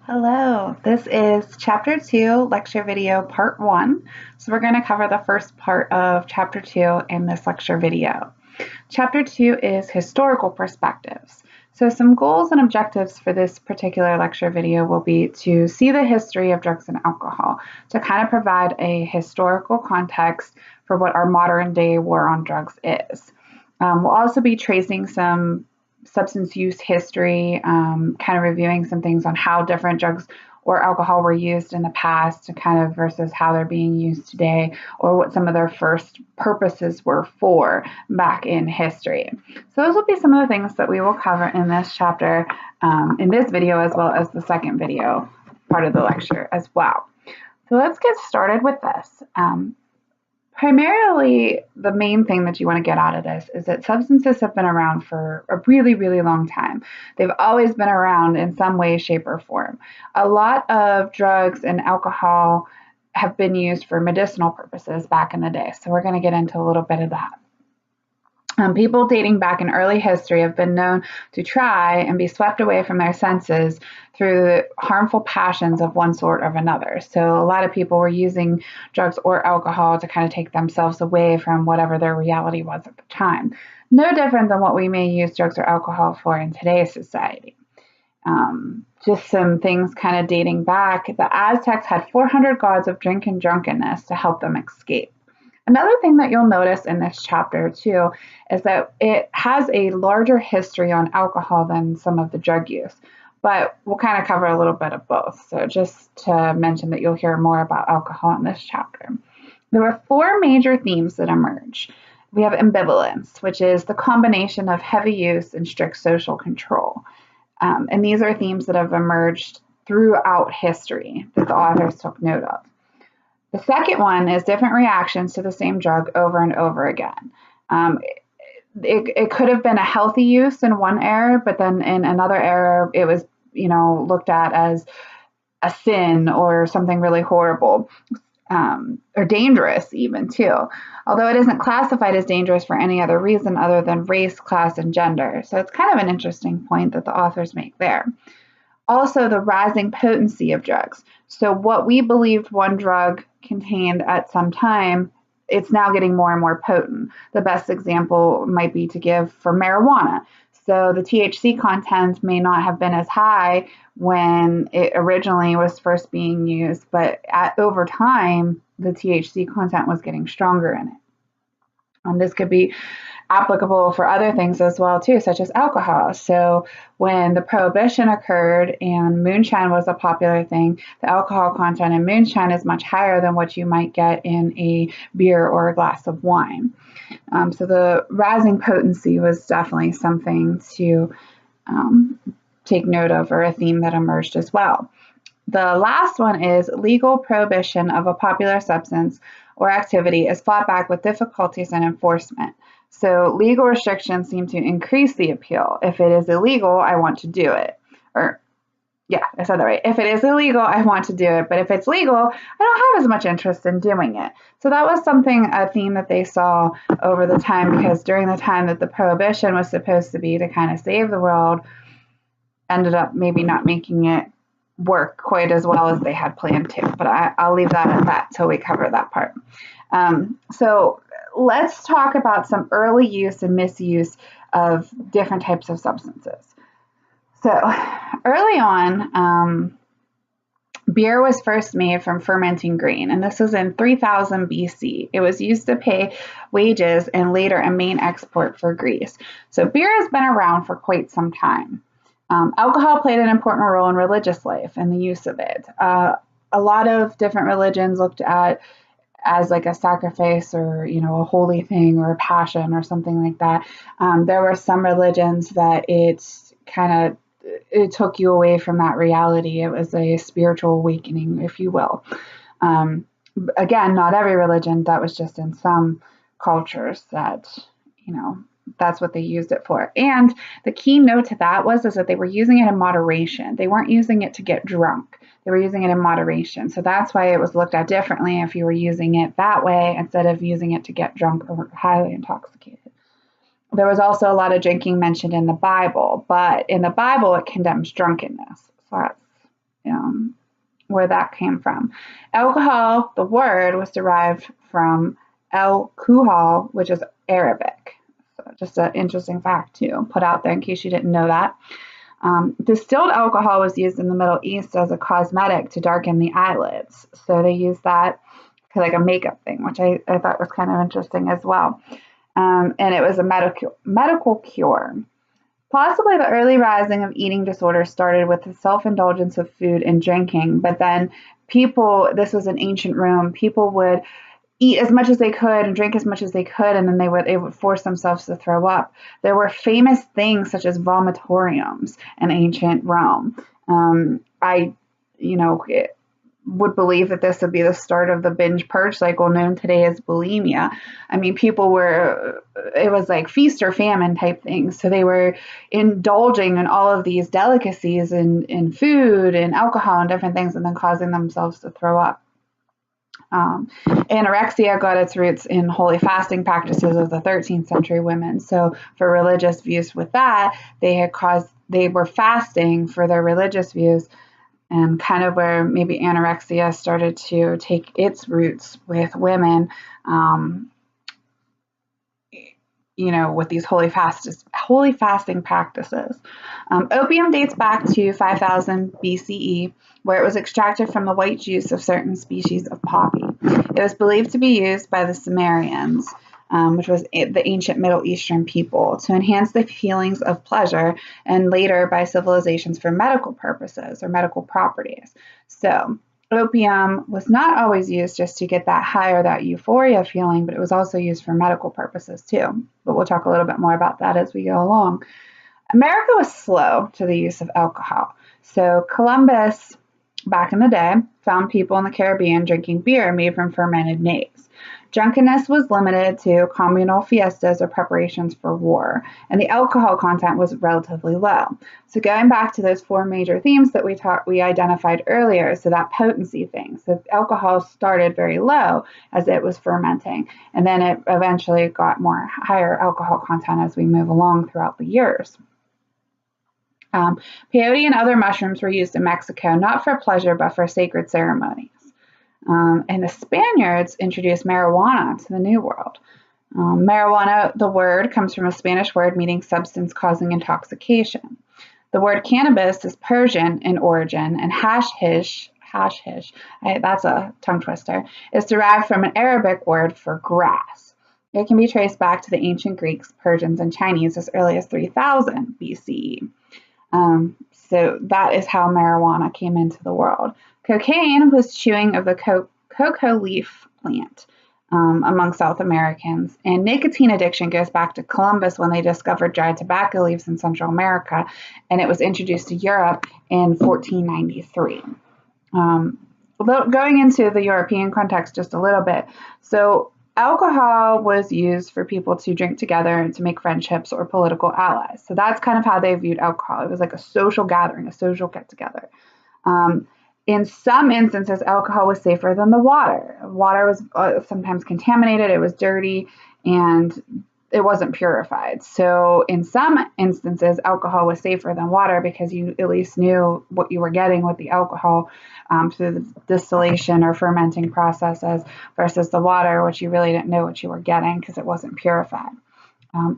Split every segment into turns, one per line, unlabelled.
Hello, this is Chapter 2, Lecture Video Part 1. So we're going to cover the first part of Chapter 2 in this lecture video. Chapter 2 is Historical Perspectives. So some goals and objectives for this particular lecture video will be to see the history of drugs and alcohol, to kind of provide a historical context for what our modern day war on drugs is. We'll also be tracing some substance use history, kind of reviewing some things on how different drugs or alcohol were used in the past kind of versus how they're being used today, or what some of their first purposes were for back in history. So those will be some of the things that we will cover in this chapter, in this video, as well as the second video part of the lecture as well. So let's get started with this. Primarily, the main thing that you want to get out of this is that substances have been around for a really, really long time. They've always been around in some way, shape, or form. A lot of drugs and alcohol have been used for medicinal purposes back in the day. So we're going to get into a little bit of that. People dating back in early history have been known to try and be swept away from their senses through the harmful passions of one sort or another. So a lot of people were using drugs or alcohol to kind of take themselves away from whatever their reality was at the time. No different than what we may use drugs or alcohol for in today's society. Just some things kind of dating back. The Aztecs had 400 gods of drink and drunkenness to help them escape. Another thing that you'll notice in this chapter too is that it has a larger history on alcohol than some of the drug use, but we'll kind of cover a little bit of both. So just to mention that you'll hear more about alcohol in this chapter. There were four major themes that emerge. We have ambivalence, which is the combination of heavy use and strict social control. And these are themes that have emerged throughout history that the authors took note of. The second one is different reactions to the same drug over and over again. It could have been a healthy use in one era, but then in another era, it was, looked at as a sin or something really horrible, or dangerous even too. Although it isn't classified as dangerous for any other reason other than race, class, and gender. So it's kind of an interesting point that the authors make there. Also, the rising potency of drugs. So what we believed one drug contained at some time, it's now getting more and more potent. The best example might be to give for marijuana. So the THC content may not have been as high when it originally was first being used, but over time, the THC content was getting stronger in it. This could be applicable for other things as well too, such as alcohol. So when the prohibition occurred and moonshine was a popular thing, the alcohol content in moonshine is much higher than what you might get in a beer or a glass of wine. So the rising potency was definitely something to take note of, or a theme that emerged as well. The last one is legal prohibition of a popular substance or activity is fought back with difficulties in enforcement. So legal restrictions seem to increase the appeal. If it is illegal, I want to do it. I said that right. If it is illegal, I want to do it. But if it's legal, I don't have as much interest in doing it. So that was a theme that they saw over the time, because during the time that the prohibition was supposed to be to kind of save the world, ended up maybe not making it work quite as well as they had planned to. But I'll leave that at that till we cover that part. So let's talk about some early use and misuse of different types of substances. So early on, beer was first made from fermenting grain, and this was in 3000 BC. It was used to pay wages and later a main export for Greece. So beer has been around for quite some time. Alcohol played an important role in religious life and the use of it. A lot of different religions looked at as like a sacrifice or, a holy thing or a passion or something like that. There were some religions that it took you away from that reality. It was a spiritual awakening, if you will. Again, not every religion. That was just in some cultures that, that's what they used it for. And the key note to that is that they were using it in moderation. They weren't using it to get drunk. They were using it in moderation. So that's why it was looked at differently if you were using it that way instead of using it to get drunk or highly intoxicated. There was also a lot of drinking mentioned in the Bible, but in the Bible it condemns drunkenness. So that's where that came from. Alcohol, the word, was derived from al-kuhal, which is Arabic. So just an interesting fact to put out there in case you didn't know that. Distilled alcohol was used in the Middle East as a cosmetic to darken the eyelids. So they used that for like a makeup thing, which I thought was kind of interesting as well. And it was a medical cure. Possibly the early rising of eating disorders started with the self-indulgence of food and drinking, but then this was in ancient Rome, people would eat as much as they could and drink as much as they could, and then they would force themselves to throw up. There were famous things such as vomitoriums in ancient Rome. I would believe that this would be the start of the binge purge cycle known today as bulimia. I mean, it was like feast or famine type things. So they were indulging in all of these delicacies in food and alcohol and different things, and then causing themselves to throw up. Anorexia got its roots in holy fasting practices of the 13th century women. So for religious views with that, they were fasting for their religious views, and kind of where maybe anorexia started to take its roots with women, with these holy fasting practices. Opium dates back to 5000 BCE, where it was extracted from the white juice of certain species of poppy. It was believed to be used by the Sumerians, which was the ancient Middle Eastern people, to enhance the feelings of pleasure, and later by civilizations for medical purposes or medical properties. So opium was not always used just to get that high or that euphoria feeling, but it was also used for medical purposes too. But we'll talk a little bit more about that as we go along. America was slow to the use of alcohol. So Columbus, back in the day, found people in the Caribbean drinking beer made from fermented maize. Drunkenness was limited to communal fiestas or preparations for war, and the alcohol content was relatively low. So going back to those four major themes that we identified earlier, so that potency thing. So alcohol started very low as it was fermenting, and then it eventually got higher alcohol content as we move along throughout the years. Peyote and other mushrooms were used in Mexico, not for pleasure, but for sacred ceremonies. And the Spaniards introduced marijuana to the New World. Marijuana, the word, comes from a Spanish word meaning substance causing intoxication. The word cannabis is Persian in origin, and hashish, that's a tongue twister, is derived from an Arabic word for grass. It can be traced back to the ancient Greeks, Persians, and Chinese as early as 3000 BCE. So that is how marijuana came into the world. Cocaine was chewing of the cocoa leaf plant among South Americans, and nicotine addiction goes back to Columbus when they discovered dried tobacco leaves in Central America, and it was introduced to Europe in 1493. Going into the European context just a little bit, so alcohol was used for people to drink together and to make friendships or political allies. So that's kind of how they viewed alcohol. It was like a social gathering, a social get-together. In some instances, alcohol was safer than the water. Water was sometimes contaminated, it was dirty, and it wasn't purified. So in some instances, alcohol was safer than water because you at least knew what you were getting with the alcohol through the distillation or fermenting processes, versus the water, which you really didn't know what you were getting because it wasn't purified.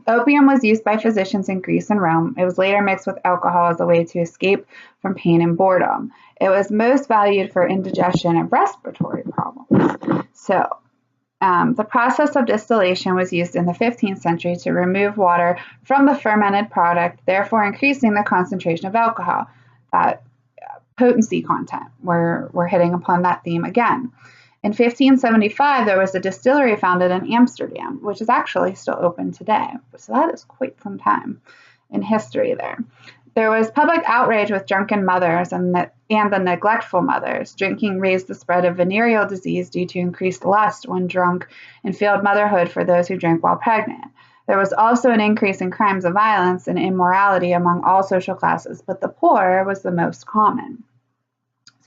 Opium was used by physicians in Greece and Rome. It was later mixed with alcohol as a way to escape from pain and boredom. It was most valued for indigestion and respiratory problems. So the process of distillation was used in the 15th century to remove water from the fermented product, therefore increasing the concentration of alcohol. That potency content, we're hitting upon that theme again. In 1575, there was a distillery founded in Amsterdam, which is actually still open today. So that is quite some time in history there. There was public outrage with drunken mothers and the neglectful mothers. Drinking raised the spread of venereal disease due to increased lust when drunk and failed motherhood for those who drank while pregnant. There was also an increase in crimes of violence and immorality among all social classes, but the poor was the most common.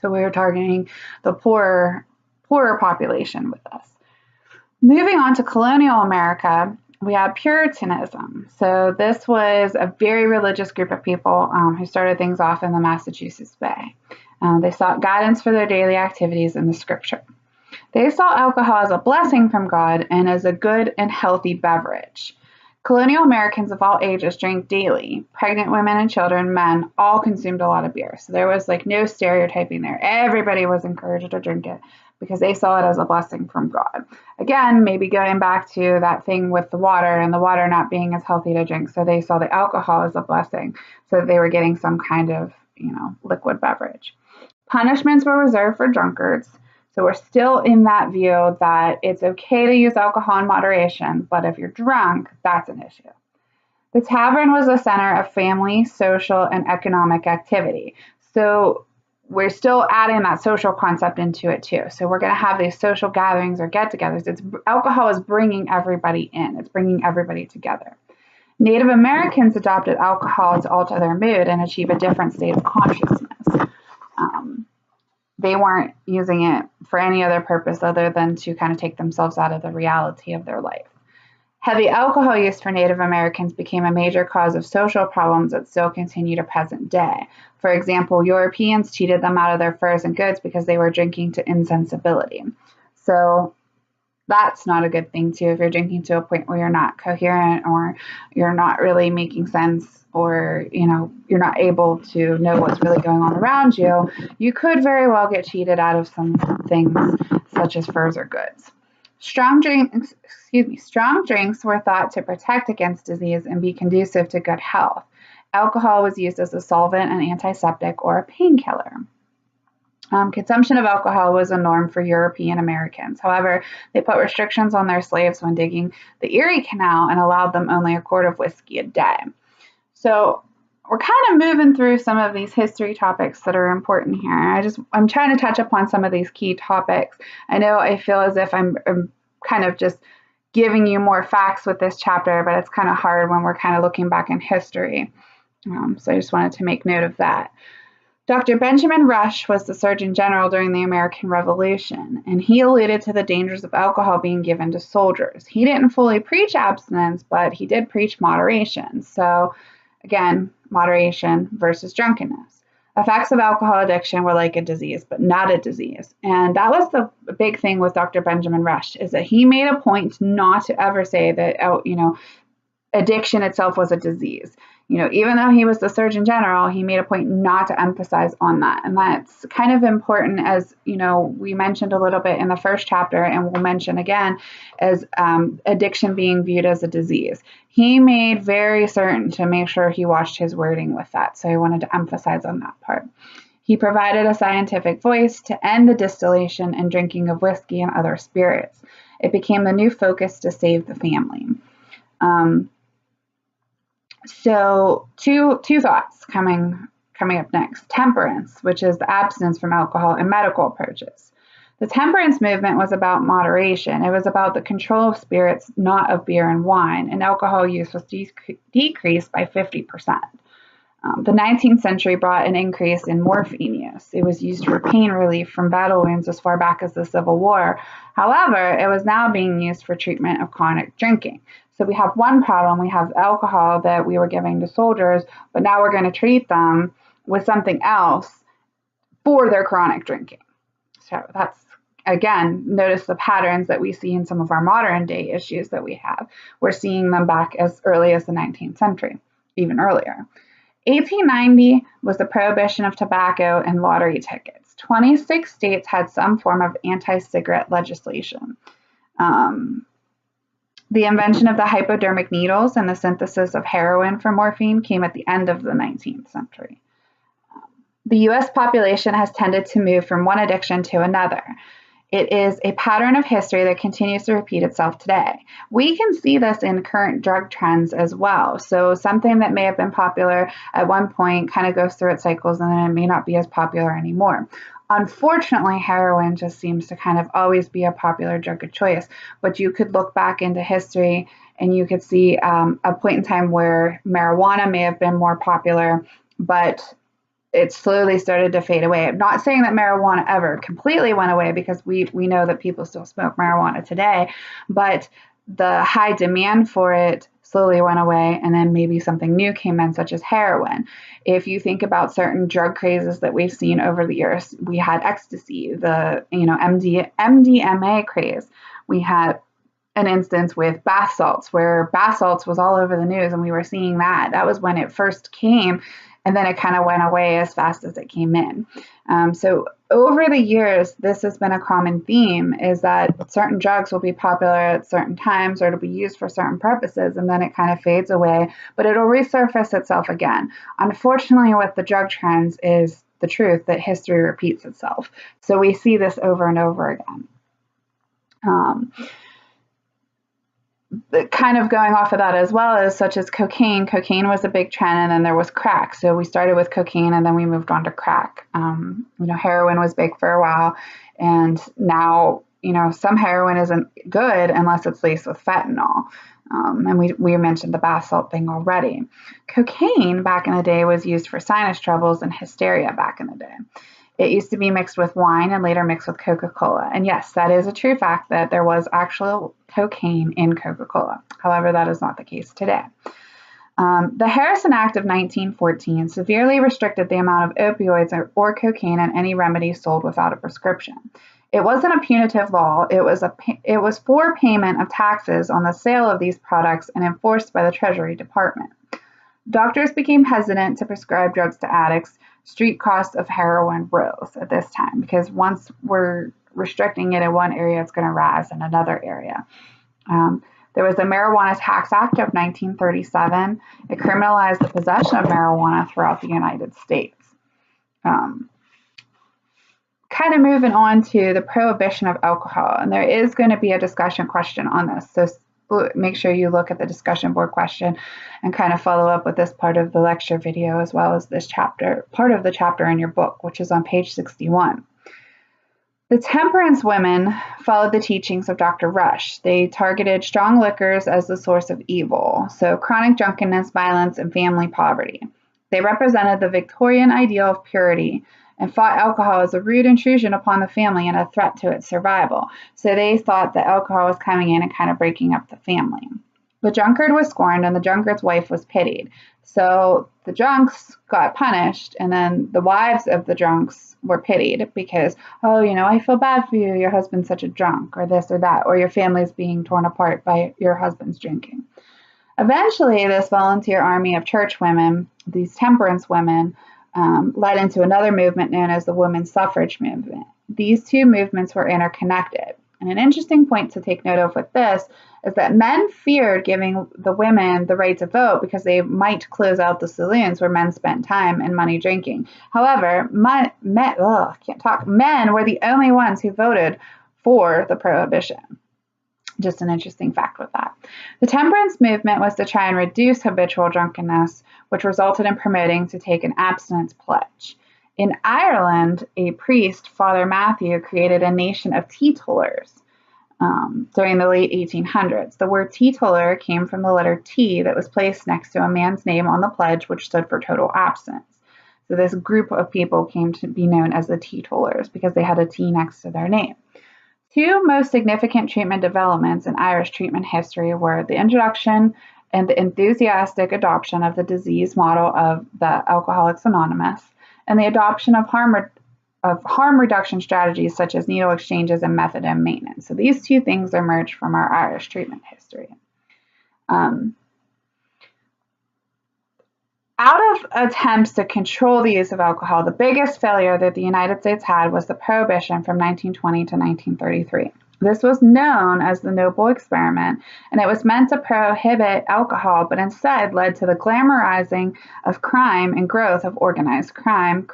So we were targeting the poorer population with this. Moving on to colonial America, We have Puritanism. So this was a very religious group of people who started things off in the Massachusetts Bay. They sought guidance for their daily activities in the scripture. They saw alcohol as a blessing from God and as a good and healthy beverage. Colonial Americans of all ages drank daily. Pregnant women and children, men, all consumed a lot of beer. So there was like no stereotyping there. Everybody was encouraged to drink it because they saw it as a blessing from God. Again, maybe going back to that thing with the water and the water not being as healthy to drink. So they saw the alcohol as a blessing so that they were getting some kind of, liquid beverage. Punishments were reserved for drunkards. So we're still in that view that it's okay to use alcohol in moderation, but if you're drunk, that's an issue. The tavern was the center of family, social, and economic activity. So we're still adding that social concept into it too. So we're going to have these social gatherings or get-togethers. Alcohol is bringing everybody in. It's bringing everybody together. Native Americans adopted alcohol to alter their mood and achieve a different state of consciousness. They weren't using it for any other purpose other than to kind of take themselves out of the reality of their life. Heavy alcohol use for Native Americans became a major cause of social problems that still continue to present day. For example, Europeans cheated them out of their furs and goods because they were drinking to insensibility. So that's not a good thing too. If you're drinking to a point where you're not coherent or you're not really making sense or you're not able to know what's really going on around you, you could very well get cheated out of some things such as furs or goods. Strong drinks were thought to protect against disease and be conducive to good health. Alcohol was used as a solvent, an antiseptic, or a painkiller. Consumption of alcohol was a norm for European Americans. However, they put restrictions on their slaves when digging the Erie Canal and allowed them only a quart of whiskey a day. So we're kind of moving through some of these history topics that are important here. I'm trying to touch upon some of these key topics. I know I feel as if I'm kind of just giving you more facts with this chapter, but it's kind of hard when we're kind of looking back in history. So I just wanted to make note of that. Dr. Benjamin Rush was the Surgeon General during the American Revolution, and he alluded to the dangers of alcohol being given to soldiers. He didn't fully preach abstinence, but he did preach moderation. So, again, moderation versus drunkenness. Effects of alcohol addiction were like a disease, but not a disease. And that was the big thing with Dr. Benjamin Rush, is that he made a point not to ever say that, addiction itself was a disease. Even though he was the Surgeon General, he made a point not to emphasize on that. And that's kind of important, as, we mentioned a little bit in the first chapter, and we'll mention again, as addiction being viewed as a disease. He made very certain to make sure he watched his wording with that. So I wanted to emphasize on that part. He provided a scientific voice to end the distillation and drinking of whiskey and other spirits. It became the new focus to save the family. So two thoughts coming up next. Temperance, which is the abstinence from alcohol, and medical approaches. The temperance movement was about moderation. It was about the control of spirits, not of beer and wine, and alcohol use was decreased by 50%. The 19th century brought an increase in morphine use. It was used for pain relief from battle wounds as far back as the Civil War. However, it was now being used for treatment of chronic drinking. So we have one problem. We have alcohol that we were giving to soldiers, but now we're going to treat them with something else for their chronic drinking. So that's, again, notice the patterns that we see in some of our modern day issues that we have. We're seeing them back as early as the 19th century, even earlier. 1890 was the prohibition of tobacco and lottery tickets. 26 states had some form of anti-cigarette legislation. The invention of the hypodermic needles and the synthesis of heroin for morphine came at the end of the 19th century. The U.S. population has tended to move from one addiction to another. It is a pattern of history that continues to repeat itself today. We can see this in current drug trends as well. So something that may have been popular at one point kind of goes through its cycles and then it may not be as popular anymore. Unfortunately, heroin just seems to kind of always be a popular drug of choice. But you could look back into history and you could see a point in time where marijuana may have been more popular, but it slowly started to fade away. I'm not saying that marijuana ever completely went away, because we know that people still smoke marijuana today, but the high demand for it slowly went away, and then maybe something new came in, such as heroin. If you think about certain drug crazes that we've seen over the years, we had ecstasy, the MDMA craze. We had an instance with bath salts, where bath salts was all over the news, and we were seeing that. That was when it first came, and then it kind of went away as fast as it came in. So over the years, this has been a common theme, is that certain drugs will be popular at certain times, or it'll be used for certain purposes, and then it kind of fades away, but it'll resurface itself again. Unfortunately, with the drug trends is the truth that history repeats itself. So we see this over and over again. Kind of going off of that as well, as such as cocaine. Cocaine was a big trend, and then there was crack. So we started with cocaine, and then we moved on to crack. Heroin was big for a while, and now some heroin isn't good unless it's laced with fentanyl. And we mentioned the bath salt thing already. Cocaine back in the day was used for sinus troubles and hysteria back in the day. It used to be mixed with wine and later mixed with Coca-Cola. And yes, that is a true fact that there was actual cocaine in Coca-Cola. However, that is not the case today. The Harrison Act of 1914 severely restricted the amount of opioids or cocaine in any remedy sold without a prescription. It wasn't a punitive law. It was for payment of taxes on the sale of these products and enforced by the Treasury Department. Doctors became hesitant to prescribe drugs to addicts. Street costs of heroin rose at this time, because once we're restricting it in one area, it's going to rise in another area. There was the Marijuana Tax Act of 1937. It criminalized the possession of marijuana throughout the United States. Kind of moving on to the prohibition of alcohol, and there is going to be a discussion question on this, so make sure you look at the discussion board question and kind of follow up with this part of the lecture video, as well as this part of the chapter in your book, which is on page 61. The temperance women followed the teachings of Dr. Rush. They targeted strong liquors as the source of evil, so chronic drunkenness, violence, and family poverty. They represented the Victorian ideal of purity and fought alcohol as a rude intrusion upon the family and a threat to its survival. So they thought that alcohol was coming in and kind of breaking up the family. The drunkard was scorned, and the drunkard's wife was pitied. So the drunks got punished, and then the wives of the drunks were pitied because, I feel bad for you. Your husband's such a drunk, or this or that, or your family's being torn apart by your husband's drinking. Eventually, this volunteer army of church women, these temperance women, led into another movement known as the women's suffrage movement. These two movements were interconnected. And an interesting point to take note of with this is that men feared giving the women the right to vote because they might close out the saloons where men spent time and money drinking. However, men were the only ones who voted for the prohibition. Just an interesting fact with that. The temperance movement was to try and reduce habitual drunkenness, which resulted in promoting to take an abstinence pledge. In Ireland, a priest, Father Matthew, created a nation of teetotalers during the late 1800s. The word teetotaler came from the letter T that was placed next to a man's name on the pledge, which stood for total abstinence. So this group of people came to be known as the teetotalers because they had a T next to their name. Two most significant treatment developments in Irish treatment history were the introduction and the enthusiastic adoption of the disease model of the Alcoholics Anonymous, and the adoption of harm reduction strategies such as needle exchanges and methadone maintenance. So these two things emerged from our Irish treatment history. Out of attempts to control the use of alcohol, the biggest failure that the United States had was the Prohibition from 1920 to 1933. This was known as the Noble Experiment, and it was meant to prohibit alcohol, but instead led to the glamorizing of crime and growth of organized crime,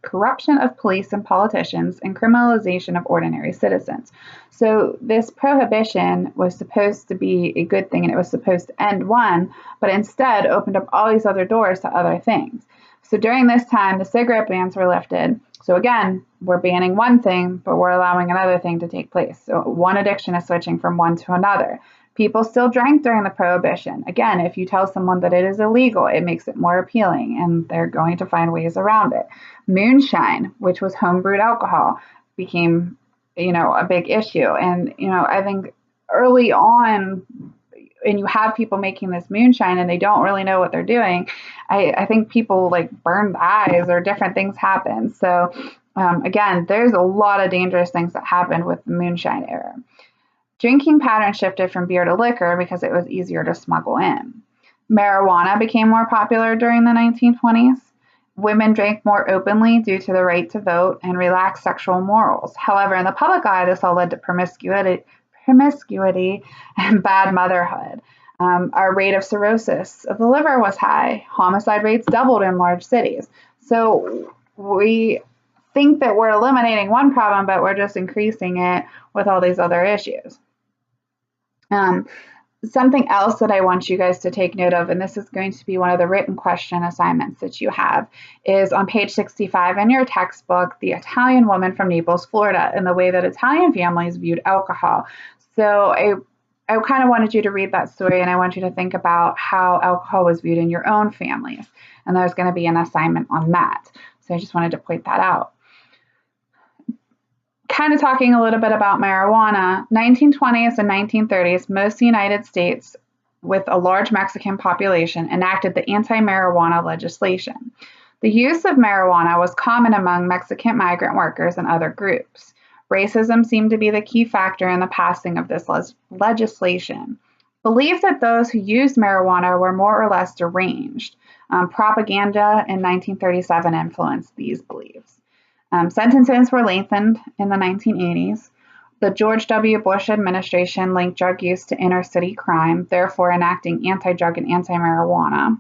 corruption of police and politicians, and criminalization of ordinary citizens. So this prohibition was supposed to be a good thing, and it was supposed to end one, but instead opened up all these other doors to other things. So during this time, the cigarette bans were lifted. So again, we're banning one thing, but we're allowing another thing to take place. So one addiction is switching from one to another. People still drank during the Prohibition. Again, if you tell someone that it is illegal, it makes it more appealing, and they're going to find ways around it. Moonshine, which was homebrewed alcohol, became, a big issue. And, I think early on, and you have people making this moonshine and they don't really know what they're doing, I think people like burn the eyes or different things happen. So again, there's a lot of dangerous things that happened with the moonshine era. Drinking patterns shifted from beer to liquor because it was easier to smuggle in. Marijuana became more popular during the 1920s. Women drank more openly due to the right to vote and relaxed sexual morals. However, in the public eye, this all led to promiscuity and bad motherhood. Our rate of cirrhosis of the liver was high. Homicide rates doubled in large cities. So we think that we're eliminating one problem, but we're just increasing it with all these other issues. Something else that I want you guys to take note of, and this is going to be one of the written question assignments that you have, is on page 65 in your textbook, the Italian woman from Naples, Florida, and the way that Italian families viewed alcohol. So I kind of wanted you to read that story, and I want you to think about how alcohol was viewed in your own families. And there's going to be an assignment on that. So I just wanted to point that out. Kind of talking a little bit about marijuana, 1920s and 1930s, most United States with a large Mexican population enacted the anti-marijuana legislation. The use of marijuana was common among Mexican migrant workers and other groups. Racism seemed to be the key factor in the passing of this legislation. Believed that those who used marijuana were more or less deranged. Propaganda in 1937 influenced these beliefs. Sentences were lengthened in the 1980s. The George W. Bush administration linked drug use to inner city crime, therefore enacting anti-drug and anti-marijuana.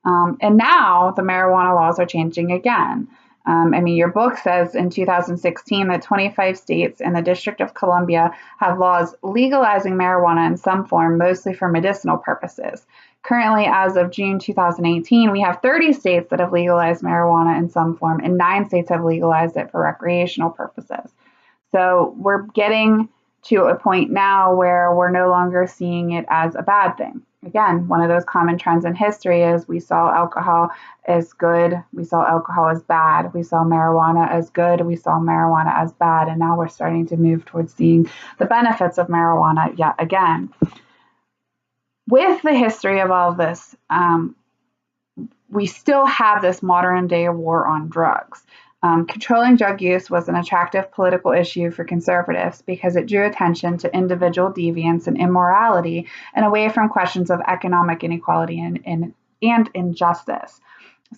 And now the marijuana laws are changing again. Your book says in 2016 that 25 states and the District of Columbia have laws legalizing marijuana in some form, mostly for medicinal purposes. Currently, as of June 2018, we have 30 states that have legalized marijuana in some form, and 9 states have legalized it for recreational purposes. So we're getting to a point now where we're no longer seeing it as a bad thing. Again, one of those common trends in history is we saw alcohol as good, we saw alcohol as bad, we saw marijuana as good, we saw marijuana as bad, and now we're starting to move towards seeing the benefits of marijuana yet again. With the history of all of this, we still have this modern day war on drugs. Controlling drug use was an attractive political issue for conservatives because it drew attention to individual deviance and immorality and away from questions of economic inequality and injustice.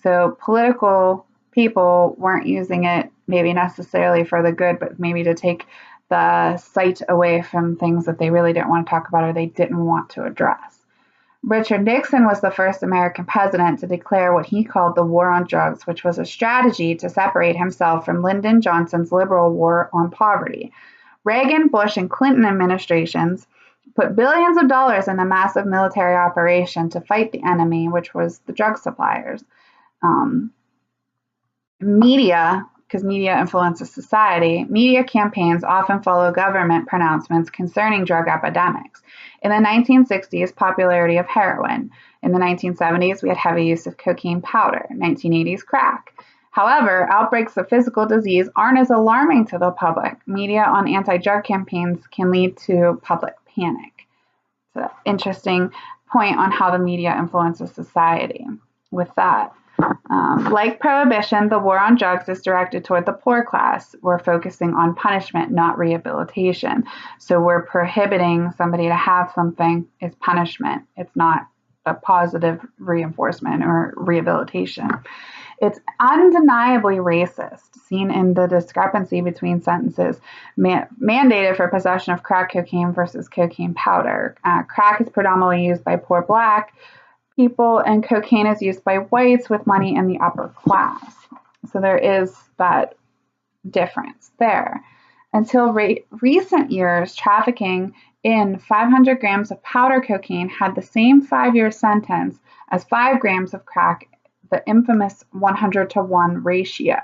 So political people weren't using it maybe necessarily for the good, but maybe to take the sight away from things that they really didn't want to talk about or they didn't want to address. Richard Nixon was the first American president to declare what he called the war on drugs, which was a strategy to separate himself from Lyndon Johnson's liberal war on poverty. Reagan, Bush, and Clinton administrations put billions of dollars in a massive military operation to fight the enemy, which was the drug suppliers. Media, because media influences society, media campaigns often follow government pronouncements concerning drug epidemics. In the 1960s, popularity of heroin. In the 1970s, we had heavy use of cocaine powder. 1980s, crack. However, outbreaks of physical disease aren't as alarming to the public. Media on anti-drug campaigns can lead to public panic. It's an interesting point on how the media influences society. With that, like prohibition, the war on drugs is directed toward the poor class. We're focusing on punishment, not rehabilitation. So we're prohibiting somebody to have something is punishment. It's not a positive reinforcement or rehabilitation. It's undeniably racist, seen in the discrepancy between sentences mandated for possession of crack cocaine versus cocaine powder. Crack is predominantly used by poor black people, and cocaine is used by whites with money in the upper class. So there is that difference there. Until recent years, trafficking in 500 grams of powder cocaine had the same 5-year sentence as 5 grams of crack, the infamous 100-to-1 ratio.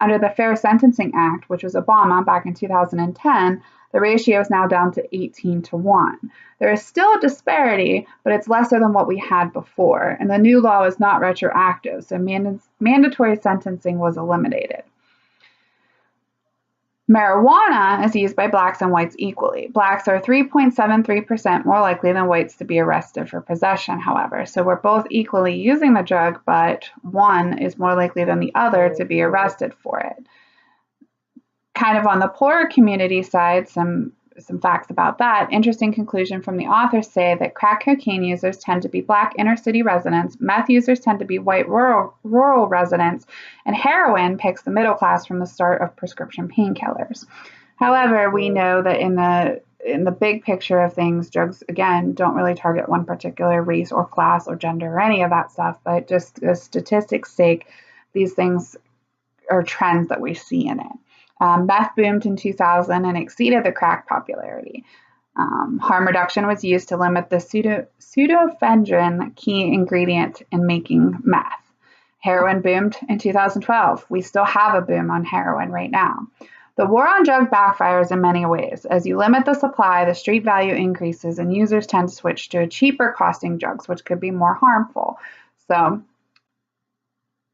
Under the Fair Sentencing Act, which was Obama back in 2010, the ratio is now down to 18-to-1. There is still a disparity, but it's lesser than what we had before, and the new law is not retroactive, so mandatory sentencing was eliminated. Marijuana is used by blacks and whites equally. Blacks are 3.73% more likely than whites to be arrested for possession, however. So we're both equally using the drug, but one is more likely than the other to be arrested for it. Kind of on the poorer community side, some facts about that. Interesting conclusion from the authors say that crack cocaine users tend to be black inner city residents, meth users tend to be white rural residents, and heroin picks the middle class from the start of prescription painkillers. However, we know that in the big picture of things, drugs, again, don't really target one particular race or class or gender or any of that stuff, but just the statistics' sake, these things are trends that we see in it. Meth boomed in 2000 and exceeded the crack popularity. Harm reduction was used to limit the pseudoephedrine, key ingredient in making meth. Heroin boomed in 2012. We still have a boom on heroin right now. The war on drugs backfires in many ways. As you limit the supply, the street value increases and users tend to switch to cheaper costing drugs, which could be more harmful. So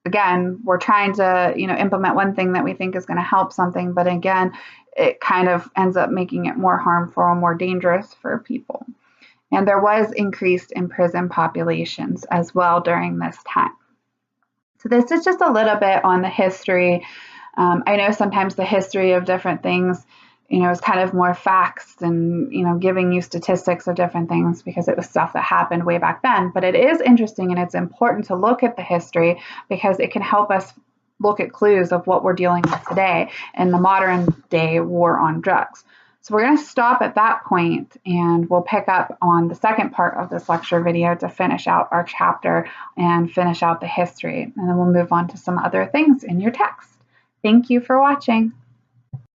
again, we're trying to, implement one thing that we think is going to help something, but again, it kind of ends up making it more harmful and more dangerous for people. And there was increased in prison populations as well during this time. So this is just a little bit on the history. I know sometimes the history of different things, is kind of more facts and, giving you statistics of different things because it was stuff that happened way back then. But it is interesting and it's important to look at the history because it can help us look at clues of what we're dealing with today in the modern day war on drugs. So we're going to stop at that point and we'll pick up on the second part of this lecture video to finish out our chapter and finish out the history. And then we'll move on to some other things in your text. Thank you for watching.